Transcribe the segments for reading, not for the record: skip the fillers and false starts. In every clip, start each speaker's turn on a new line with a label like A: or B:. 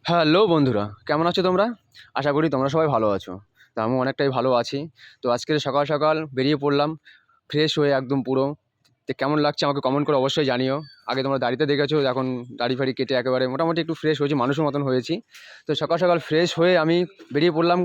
A: Hello বন্ধুরা, কেমন আছো তোমরা? আশা করি তোমরা সবাই ভালো আছো। তো আমিও অনেকটাই ভালো আছি। তো আজকে সকাল সকাল বেরিয়ে পড়লাম ফ্রেশ হয়ে একদম পুরো। তো কেমন লাগছে আমাকে কমেন্ট করে অবশ্যই জানিও। আগে তোমরা দাড়িতে দেখেছো, এখন দাড়ি ফাড়ি কেটে একেবারে মোটামুটি একটু ফ্রেশ হয়েছি, মানুষের মতন হয়েছি। তো সকাল সকাল ফ্রেশ হয়ে আমি বেরিয়ে পড়লাম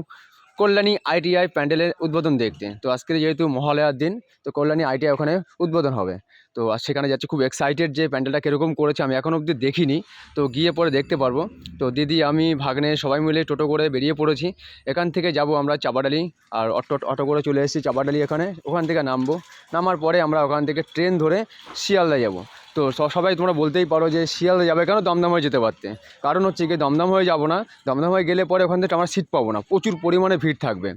A: কল্যাণী আইটিআই প্যান্ডেলের উদ্বোধন দেখতে। তো আজকে যেহেতু মহালয়ার দিন, তো কল্যাণী আইটিআই ওখানে উদ্বোধন হবে। তো আজ সেখানে যাচ্ছি, খুব এক্সাইটেড যে প্যান্ডেলটা কীরকম করেছে আমি এখনও অবধি দেখিনি। তো গিয়ে পরে দেখতে পারবো। তো দিদি, আমি, ভাগ্নে সবাই মিলে টোটো করে বেরিয়ে পড়েছি। এখান থেকে যাব আমরা চাপাডালি, আর অটো অটো করে চলে এসেছি চাপাডালি এখানে। ওখান থেকে নামবো, নামার পরে আমরা ওখান থেকে ট্রেন ধরে শিয়ালদা যাব। তো সবাই তোমরা বলতেই পারো যে শিয়ালদা যাবে কেন, দমদম হয়ে যেতে পারতে। কারণ হচ্ছে কি, দমদম হয়ে যাব না, দমদম হয়ে গেলে পরে ওখান থেকে আমরা সিট পাবো না, প্রচুর পরিমাণে ভিড় থাকবে।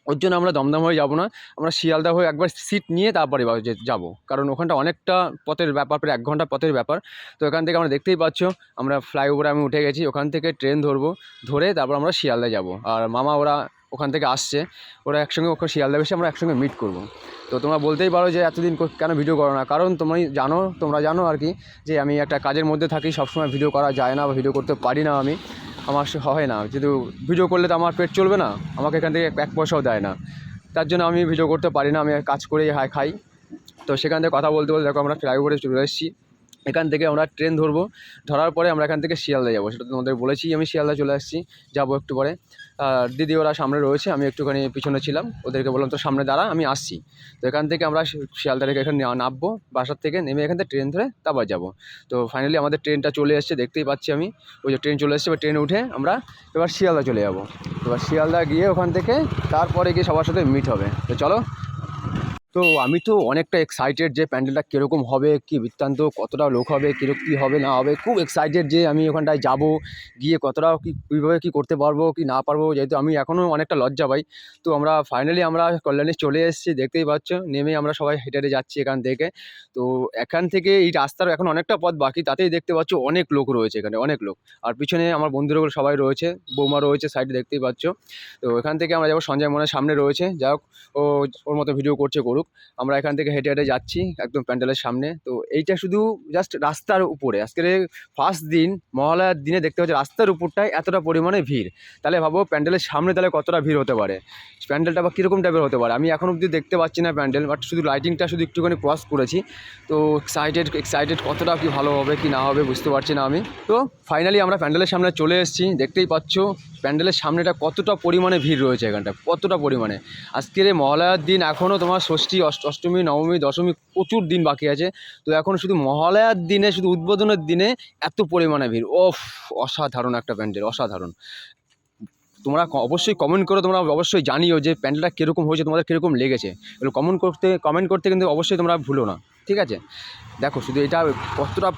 A: ওর জন্য আমরা দমদম হয়ে যাব না, আমরা শিয়ালদা হয়ে একবার সিট নিয়ে তারপরে যাব। কারণ ওখানটা অনেকটা পথের ব্যাপার, প্রায় 1 ঘন্টা পথের ব্যাপার। তো এখান থেকে আমরা দেখতেই পাচ্ছ, আমরা ফ্লাইওভারে আমি উঠে গেছি, ওখান থেকে ট্রেন ধরবো, ধরে তারপর আমরা শিয়ালদা যাব। আর মামা ওরা ওখান থেকে আসছে, ওরা একসঙ্গে ওখানে শিয়ালদা এসে আমরা একসঙ্গে মিট করব। তো তোমরা বলতেই পারো যে এতদিন কেন ভিডিও করো না, কারণ তোমরা জানো আর কি, যে আমি একটা কাজের মধ্যে থাকি, সবসময় ভিডিও করা যায় না বা ভিডিও করতে পারি না আমি, আমার হয় না। যেহেতু ভিডিও করলে তো আমার পেট চলবে না, আমাকে এখান থেকে 1 পয়সাও দেয় না, তার জন্য আমি ভিডিও করতে পারি না, আমি কাজ করেই খাই। তো সেখান থেকে কথা বলতে বলতে দেখো আমরা ফ্লাইওভারে চলে এসেছি। এখান থেকে আমরা ট্রেন ধরবো, ধরার পরে আমরা এখান থেকে শিয়ালদা যাবো, সেটা তোমাদের বলেছি। আমি শিয়ালদা চলে আসছি, যাবো একটু পরে। আর দিদি ওরা সামনে রয়েছে, আমি একটুখানি পিছনে ছিলাম, ওদেরকে বললাম তো সামনে দাঁড়া, আমি আসছি। তো এখান থেকে আমরা শিয়ালদা থেকে এখানে নামবো, বাসার থেকে নেমে এখান থেকে ট্রেন ধরে তারপর যাবো। তো ফাইনালি আমাদের ট্রেনটা চলে এসছে, দেখতেই পাচ্ছি আমি, ওই যে ট্রেন চলে এসছে। এবার ট্রেনে উঠে আমরা এবার শিয়ালদা চলে যাবো। এবার শিয়ালদা গিয়ে ওখান থেকে তারপরে গিয়ে সবার সাথে মিট হবে। তো চলো। তো আমি তো অনেকটা এক্সাইটেড যে প্যান্ডেলটা কীরকম হবে, কী বৃত্তান্ত, কতটা লোক হবে, কীরকম কী হবে না হবে, খুব এক্সাইটেড যে আমি ওখানটায় যাব, গিয়ে কতটা কীভাবে কী করতে পারবো কি না পারবো, যেহেতু আমি এখনও অনেকটা লজ্জা পাই। তো আমরা ফাইনালি আমরা কল্যাণী চলে এসেছি, দেখতেই পাচ্ছ। নেমে আমরা সবাই হেঁটে হেঁটে যাচ্ছি এখান থেকে। তো এখান থেকে এই রাস্তার এখন অনেকটা পথ বাকি, তাতেই দেখতে পাচ্ছ অনেক লোক রয়েছে এখানে, অনেক লোক। আর পিছনে আমার বন্ধুরা সবাই রয়েছে, বৌমা রয়েছে সাইডে, দেখতেই পাচ্ছ। তো এখান থেকে আমরা যাবো, সঞ্জয় মনের সামনে রয়েছে, যাই হোক, ও ওর মতো ভিডিও করছে, করুক। আমরা এখান থেকে হেঁটে হেঁটে যাচ্ছি একদম প্যান্ডেলের সামনে। তো এইটা শুধু জাস্ট রাস্তার উপরে, আজকের ফার্স্ট দিন, মহালয়ার দিনে দেখতে পাচ্ছি রাস্তার উপরটায় এতটা পরিমাণে ভিড়। তাহলে ভাবো প্যান্ডেলের সামনে তাহলে কতটা ভিড় হতে পারে, প্যান্ডেলটা বা কীরকম টাইপের হতে পারে। আমি এখন অবধি দেখতে পাচ্ছি না প্যান্ডেল, বাট শুধু লাইটিংটা শুধু একটুখানি ক্রস করেছি। তো এক্সাইটেড কতটা কি ভালো হবে কি না হবে বুঝতে পারছি না আমি। তো ফাইনালি আমরা প্যান্ডেলের সামনে চলে এসেছি, দেখতেই পাচ্ছ প্যান্ডেলের সামনেটা কতটা পরিমাণে ভিড় রয়েছে এখানটা, কতটা পরিমাণে। আজকের এই মহালয়ার দিন, এখনও তোমার ষষ্ঠী, অষ্টমী, নবমী, দশমী, প্রচুর দিন বাকি আছে। তো এখন শুধু মহালয়ার দিনে, শুধু উদ্বোধনের দিনে এত পরিমাণে ভিড়, ওফ! অসাধারণ একটা প্যান্ডেল, অসাধারণ। তোমরা অবশ্যই কমেন্ট করো, তোমরা অবশ্যই জানিও যে প্যান্ডেলটা কীরকম হয়েছে, তোমাদের কীরকম লেগেছে। এগুলো কমেন্ট করতে কিন্তু অবশ্যই তোমরা ভুলো না, ঠিক আছে? দেখো শুধু এটা কতটা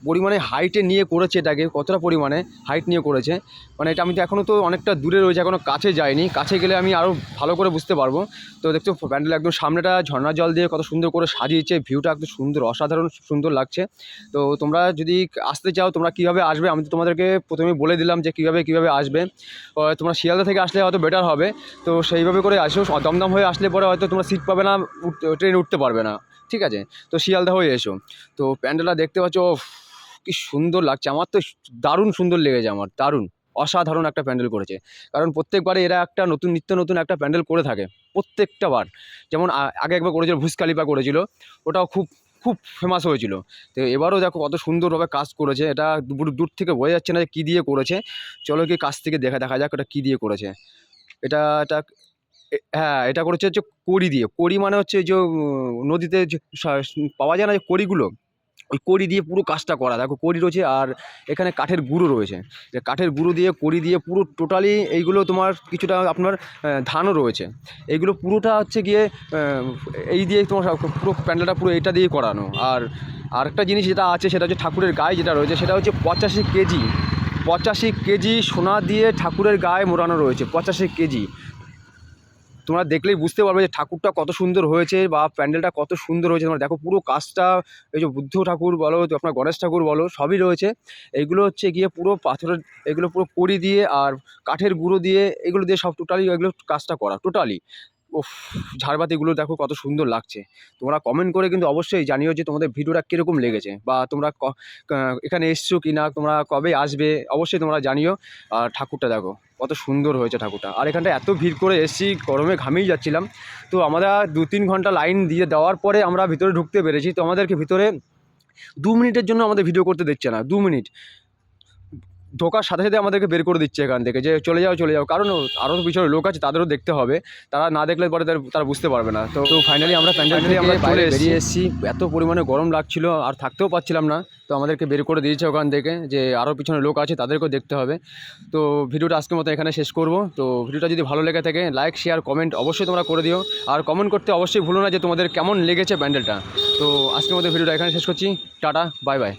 A: পরিমাণে হাইটে নিয়ে করেছে, এটাকে কতটা পরিমাণে হাইট নিয়ে করেছে। মানে এটা আমি তো এখনও তো অনেকটা দূরে রয়েছে, এখনও কাছে যাইনি, কাছে গেলে আমি আরও ভালো করে বুঝতে পারবো। তো দেখছো প্যান্ডেল একদম সামনেটা ঝর্ণা জল দিয়ে কত সুন্দর করে সাজিয়েছে, ভিউটা একদম সুন্দর, অসাধারণ সুন্দর লাগছে। তো তোমরা যদি আসতে চাও, তোমরা কীভাবে আসবে, আমি তো তোমাদেরকে প্রথমেই বলে দিলাম যে কীভাবে আসবে। তোমরা শিয়ালদা থেকে আসলে হয়তো বেটার হবে। তো সেইভাবে করে আসো, দমদম হয়ে আসলে পরে হয়তো তোমরা সিট পাবে না, ট্রেনে উঠতে পারবে না, ঠিক আছে? তো শিয়ালদা হয়ে এসো। তো প্যান্ডেলটা দেখতে পাচ্ছ, কি সুন্দর লাগছে, আমার তো দারুণ সুন্দর লেগেছে, আমার দারুণ অসাধারণ একটা প্যান্ডেল করেছে। কারণ প্রত্যেকবারে এরা একটা নিত্য নতুন একটা প্যান্ডেল করে থাকে প্রত্যেকটা বার। যেমন আগে একবার করেছিল, ভুজ খালিফা করেছিল, ওটাও খুব খুব ফেমাস হয়েছিল। তো এবারও দেখো কত সুন্দরভাবে কাজ করেছে, এটা দূর থেকে বোঝা যাচ্ছে না যে কী দিয়ে করেছে। চলো কি কাছ থেকে দেখা যাক এটা কী দিয়ে করেছে। এটা এটা হ্যাঁ, এটা করেছে হচ্ছে কড়ি দিয়ে। কড়ি মানে হচ্ছে যে নদীতে যে পাওয়া যায় না যে কড়িগুলো, ওই কড়ি দিয়ে পুরো কাজটা করা। দেখো কড়ি রয়েছে, আর এখানে কাঠের গুঁড়ো রয়েছে। কাঠের গুঁড়ো দিয়ে, কড়ি দিয়ে পুরো টোটালি এইগুলো তোমার কিছুটা আপনার ধানও রয়েছে। এইগুলো পুরোটা হচ্ছে গিয়ে এই দিয়ে তোমার পুরো প্যান্ডেলটা পুরো এটা দিয়ে করানো। আর আরেকটা জিনিস যেটা আছে, সেটা হচ্ছে ঠাকুরের গায়ে যেটা রয়েছে, সেটা হচ্ছে 85 কেজি সোনা দিয়ে ঠাকুরের গায়ে মোড়ানো রয়েছে, 85 কেজি। তোমরা দেখলেই বুঝতে পারবে যে ঠাকুরটা কত সুন্দর হয়েছে বা প্যান্ডেলটা কত সুন্দর হয়েছে। তোমরা দেখো পুরো কাজটা, এই যে বুদ্ধ ঠাকুর বলো, আপনার গণেশ ঠাকুর বলো, সবই রয়েছে। এইগুলো হচ্ছে গিয়ে পুরো পাথরের, এগুলো পুরো কড়ি দিয়ে আর কাঠের গুঁড়ো দিয়ে, এগুলো দিয়ে সব টোটালি এগুলো কাজটা করা টোটালি। উফ, ঝাড়বাতিগুলো দেখো কত সুন্দর লাগছে। তোমরা কমেন্ট করে কিন্তু অবশ্যই জানিও যে তোমাদের ভিডিওটা কীরকম লেগেছে, বা তোমরা এখানে এসছো কি না, তোমরা কবে আসবে অবশ্যই তোমরা জানিও। আর ঠাকুরটা দেখো কত সুন্দর হয়েছে ঠাকুরটা। আর এখানটা এত ভিড় করে এসেছি, গরমে ঘামিয়ে যাচ্ছিলাম। তো আমরা 2-3 ঘন্টা লাইন দিয়ে দেওয়ার পরে আমরা ভিতরে ঢুকতে পেরেছি। তো আমাদেরকে ভিতরে 2 মিনিটের জন্য আমাদের ভিডিও করতে দিচ্ছে না, 2 মিনিট। ঢোকার সাথে সাথে আমাদেরকে বের করে দিচ্ছে এখান থেকে, যে চলে যাও চলে যাও, কারণ আরও পিছনে লোক আছে, তাদেরও দেখতে হবে। তারা না দেখলে পরে তারা বুঝতে পারবে না। তো ফাইনালি আমরা প্যান্ডেল থেকে আমরা বাইরে বেরিয়ে এসেছি। এত পরিমাণে গরম লাগছিল আর থাকতেও পারছিলাম না। তো আমাদেরকে বের করে দিয়েছে ওখান থেকে, যে আরও পিছনে লোক আছে, তাদেরকেও দেখতে হবে। তো ভিডিওটা আজকের মতো এখানে শেষ করব। তো ভিডিওটা যদি ভালো লেগে থাকে লাইক শেয়ার কমেন্ট অবশ্যই তোমরা করে দিও। আর কমেন্ট করতে অবশ্যই ভুলো না যে তোমাদের কেমন লেগেছে প্যান্ডেলটা। তো আজকের মতো ভিডিওটা এখানে শেষ করছি। Tata, bye bye.